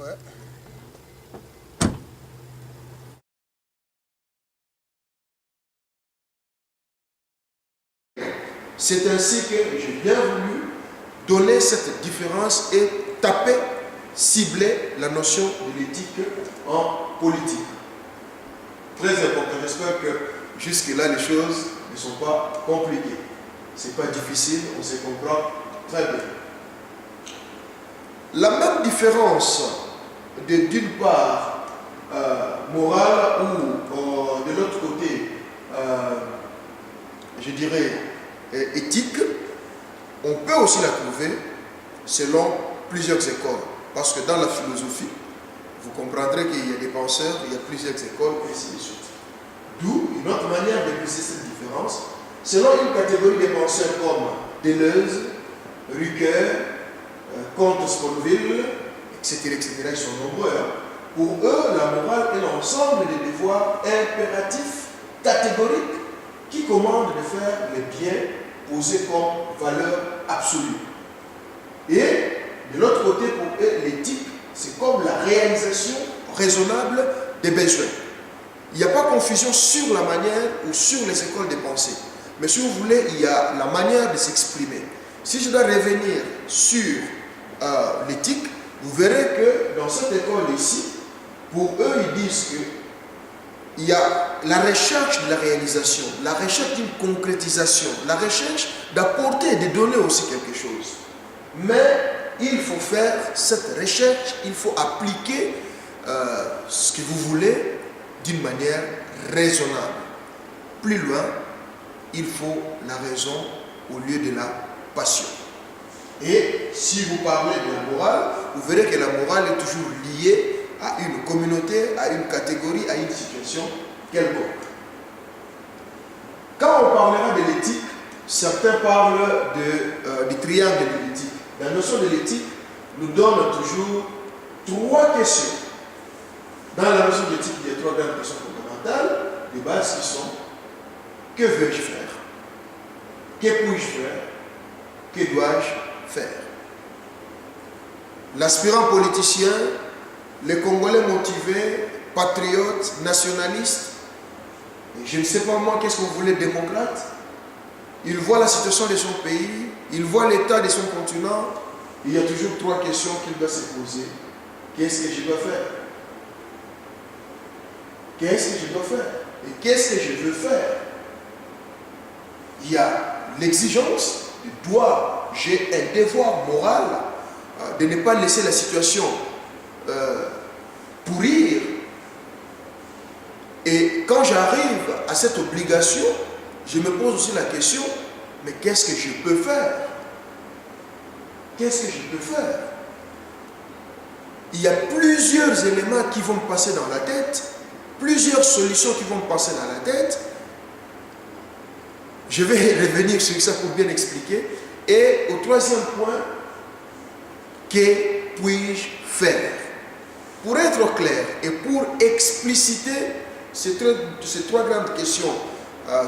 Ouais. C'est ainsi que j'ai bien voulu donner cette différence et taper, cibler la notion de l'éthique en politique. Très important, j'espère que jusque-là les choses ne sont pas compliquées. Ce n'est pas difficile, on se comprend très bien. La même différence d'une part morale ou de l'autre côté, je dirais, éthique, on peut aussi la trouver selon plusieurs écoles. Parce que dans la philosophie, vous comprendrez qu'il y a des penseurs, il y a plusieurs écoles, et ainsi de suite. D'où une autre manière d'épuiser cette différence, selon une catégorie de penseurs comme Deleuze, Ricoeur, Comte Sponville, etc., ils sont nombreux. Pour eux, la morale est l'ensemble des devoirs impératifs, catégoriques, qui commandent de faire les biens posés comme valeur absolue. Et de l'autre côté, pour eux, l'éthique, c'est comme la réalisation raisonnable des besoins. Il n'y a pas confusion sur la manière ou sur les écoles de pensée. Mais si vous voulez, il y a la manière de s'exprimer. Si je dois revenir sur l'éthique, vous verrez que dans cette école ici, pour eux, ils disent que il y a la recherche de la réalisation, la recherche d'une concrétisation, la recherche d'apporter, de donner aussi quelque chose. Mais il faut faire cette recherche, il faut appliquer ce que vous voulez d'une manière raisonnable. Plus loin, il faut la raison au lieu de la passion. Et si vous parlez de la morale, vous verrez que la morale est toujours liée à une communauté, à une catégorie, à une situation quelconque. Quand on parlera de l'éthique, certains parlent du triangle de l'éthique. La notion de l'éthique nous donne toujours trois questions. Dans la notion de l'éthique, il y a trois grandes questions fondamentales, de base qui sont: que veux-je faire? Que puis-je faire? Que dois-je faire? L'aspirant politicien, les Congolais motivés, patriotes, nationalistes, je ne sais pas moi qu'est-ce que vous voulez, démocrate, il voit la situation de son pays, il voit l'état de son continent, il y a toujours trois questions qu'il doit se poser. Qu'est-ce que je dois faire? Qu'est-ce que je dois faire? Et qu'est-ce que je veux faire? Il y a l'exigence, j'ai un devoir moral de ne pas laisser la situation pourrir. Et quand j'arrive à cette obligation, je me pose aussi la question, mais qu'est-ce que je peux faire? Qu'est-ce que je peux faire? Il y a plusieurs éléments qui vont me passer dans la tête, plusieurs solutions qui vont me passer dans la tête. Je vais revenir sur ça pour bien expliquer. Et au troisième point, que puis-je faire? Pour être clair et pour expliciter ces trois grandes questions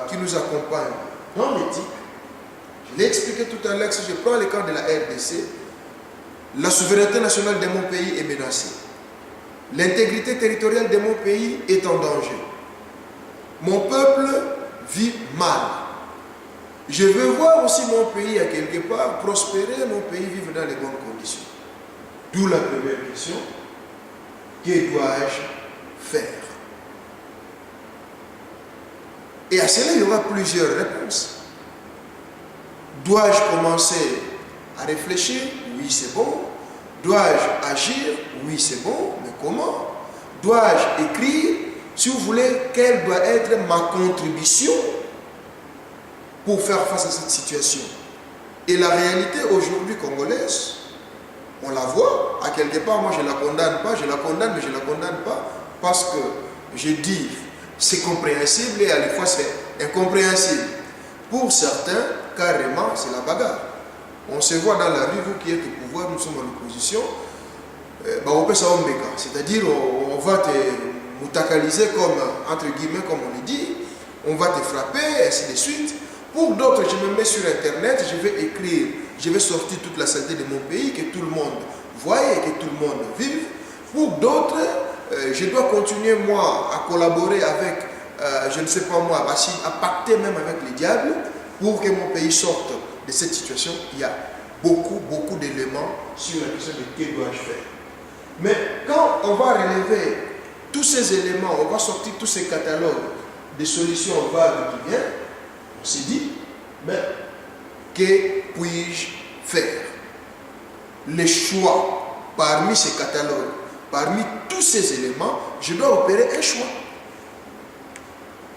qui nous accompagnent dans l'éthique, je l'ai expliqué tout à l'heure, si je prends le cas de la RDC, la souveraineté nationale de mon pays est menacée. L'intégrité territoriale de mon pays est en danger. Mon peuple vit mal. Je veux voir aussi mon pays à quelque part prospérer, mon pays vivre dans les bonnes conditions. D'où la première question: que dois-je faire? Et à cela, il y aura plusieurs réponses. Dois-je commencer à réfléchir? Oui, c'est bon. Dois-je agir? Oui, c'est bon. Mais comment? Dois-je écrire? Si vous voulez, quelle doit être ma contribution pour faire face à cette situation? Et la réalité aujourd'hui congolaise, on la voit, à quelque part, moi je ne la condamne pas, je la condamne, mais je ne la condamne pas parce que je dis c'est compréhensible et à la fois c'est incompréhensible. Pour certains, carrément, c'est la bagarre. On se voit dans la rue, vous qui êtes au pouvoir, nous sommes en opposition, c'est-à-dire on va te moutakaliser comme, entre guillemets, comme on le dit, on va te frapper, ainsi de suite. Pour d'autres, je me mets sur Internet, je vais écrire, je vais sortir toute la saleté de mon pays, que tout le monde voie et que tout le monde vive. Pour d'autres, je dois continuer, moi, à collaborer avec, je ne sais pas moi, Rachid, à pacter même avec les diables pour que mon pays sorte de cette situation. Il y a beaucoup d'éléments sur la question de que dois-je faire. Mais quand on va relever tous ces éléments, on va sortir tous ces catalogues de solutions vagues qui viennent, on s'est dit, mais que puis-je faire? Les choix parmi ces catalogues, parmi tous ces éléments, je dois opérer un choix.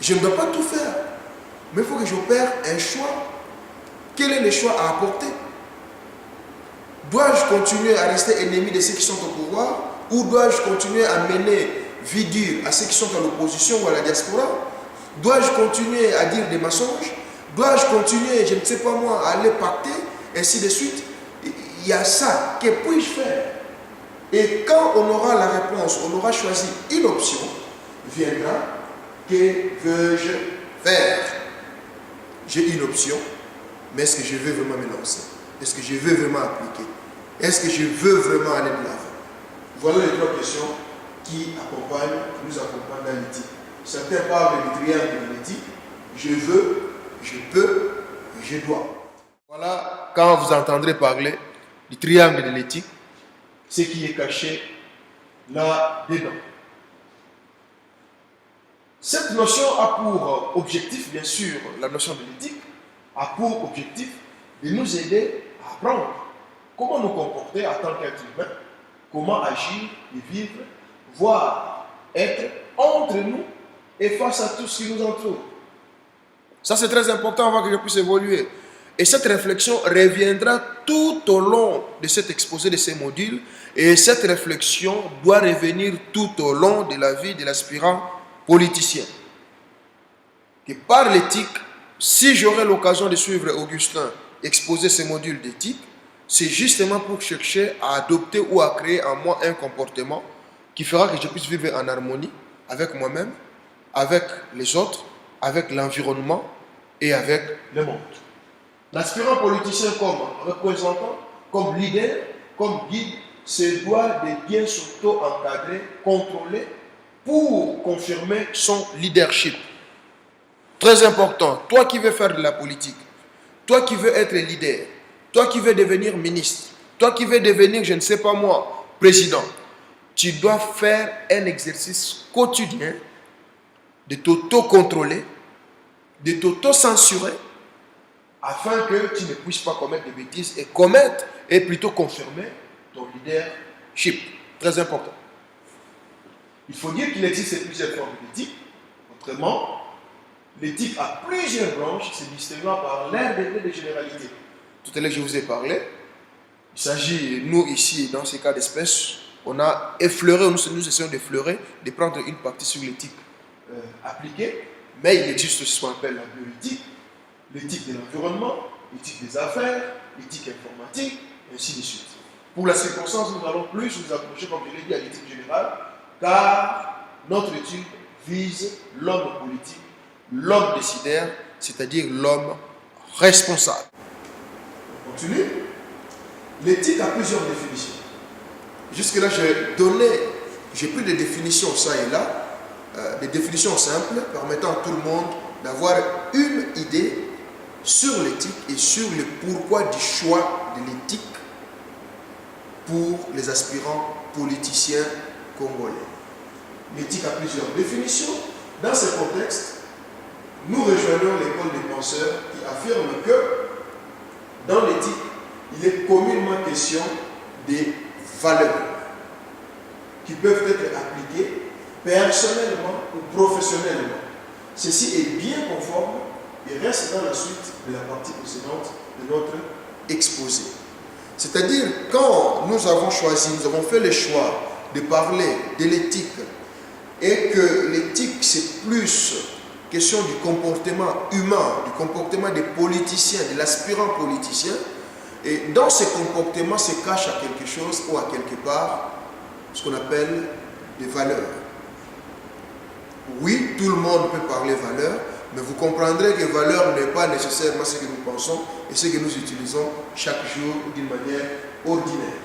Je ne dois pas tout faire, mais il faut que j'opère un choix. Quel est le choix à apporter? Dois-je continuer à rester ennemi de ceux qui sont au pouvoir, ou dois-je continuer à mener vie dure à ceux qui sont à l'opposition ou à la diaspora? Dois-je continuer à dire des mensonges? Dois-je continuer, je ne sais pas moi, à aller pacter, ainsi de suite? Il y a ça. Que puis-je faire? Et quand on aura la réponse, on aura choisi une option, viendra, que veux-je faire? J'ai une option, mais est-ce que je veux vraiment me lancer? Est-ce que je veux vraiment appliquer? Est-ce que je veux vraiment aller de l'avant? Voilà les trois questions qui nous accompagnent dans l'éthique. Certains parlent du triangle de l'éthique. Je veux, je peux, je dois. Voilà, quand vous entendrez parler du triangle de l'éthique, ce qui est caché là-dedans. Cette notion a pour objectif, bien sûr, la notion de l'éthique, a pour objectif de nous aider à apprendre comment nous comporter en tant qu'être humain, comment agir et vivre, voire être entre nous et face à tout ce qui nous entoure. Ça, c'est très important avant que je puisse évoluer. Et cette réflexion reviendra tout au long de cet exposé de ces modules. Et cette réflexion doit revenir tout au long de la vie de l'aspirant politicien. Que par l'éthique, si j'aurai l'occasion de suivre Augustin exposer ces modules d'éthique, c'est justement pour chercher à adopter ou à créer en moi un comportement qui fera que je puisse vivre en harmonie avec moi-même, avec les autres, avec l'environnement et avec le monde. L'aspirant politicien comme représentant, comme leader, comme guide, se doit de bien s'auto-encadrer, contrôler pour confirmer son leadership. Très important, toi qui veux faire de la politique, toi qui veux être leader, toi qui veux devenir ministre, toi qui veux devenir, je ne sais pas moi, président, tu dois faire un exercice quotidien de t'auto-contrôler, de t'auto-censurer, afin que tu ne puisses pas commettre des bêtises et plutôt confirmer ton leadership. Très important. Il faut dire qu'il existe plusieurs formes d'éthique. Autrement, l'éthique a plusieurs branches, c'est distinguant par l'air de généralité. Tout à l'heure, je vous ai parlé. Il s'agit, nous ici, dans ces cas d'espèce, on a effleuré, nous essayons d'effleurer, de prendre une partie sur l'éthique appliquée, mais il existe ce qu'on appelle la bioéthique, l'éthique de l'environnement, l'éthique des affaires, l'éthique informatique, et ainsi de suite. Pour la circonstance, nous allons plus nous approcher, comme je l'ai dit, à l'éthique générale, car notre étude vise l'homme politique, l'homme décideur, c'est-à-dire l'homme responsable. On continue. L'éthique a plusieurs définitions. Jusque-là, j'ai pris des définitions ça et là, des définitions simples permettant à tout le monde d'avoir une idée sur l'éthique et sur le pourquoi du choix de l'éthique pour les aspirants politiciens congolais. L'éthique a plusieurs définitions. Dans ce contexte, nous rejoignons l'école des penseurs qui affirment que dans l'éthique, il est communément question des valeurs qui peuvent être appliquées personnellement ou professionnellement. Ceci est bien conforme et reste dans la suite de la partie précédente de notre exposé. C'est-à-dire, quand nous avons choisi, nous avons fait le choix de parler de l'éthique et que l'éthique c'est plus question du comportement humain, du comportement des politiciens, de l'aspirant politicien, et dans ce comportement se cache à quelque chose ou à quelque part ce qu'on appelle des valeurs. Oui, tout le monde peut parler valeurs, mais vous comprendrez que valeur n'est pas nécessairement ce que nous pensons et ce que nous utilisons chaque jour d'une manière ordinaire.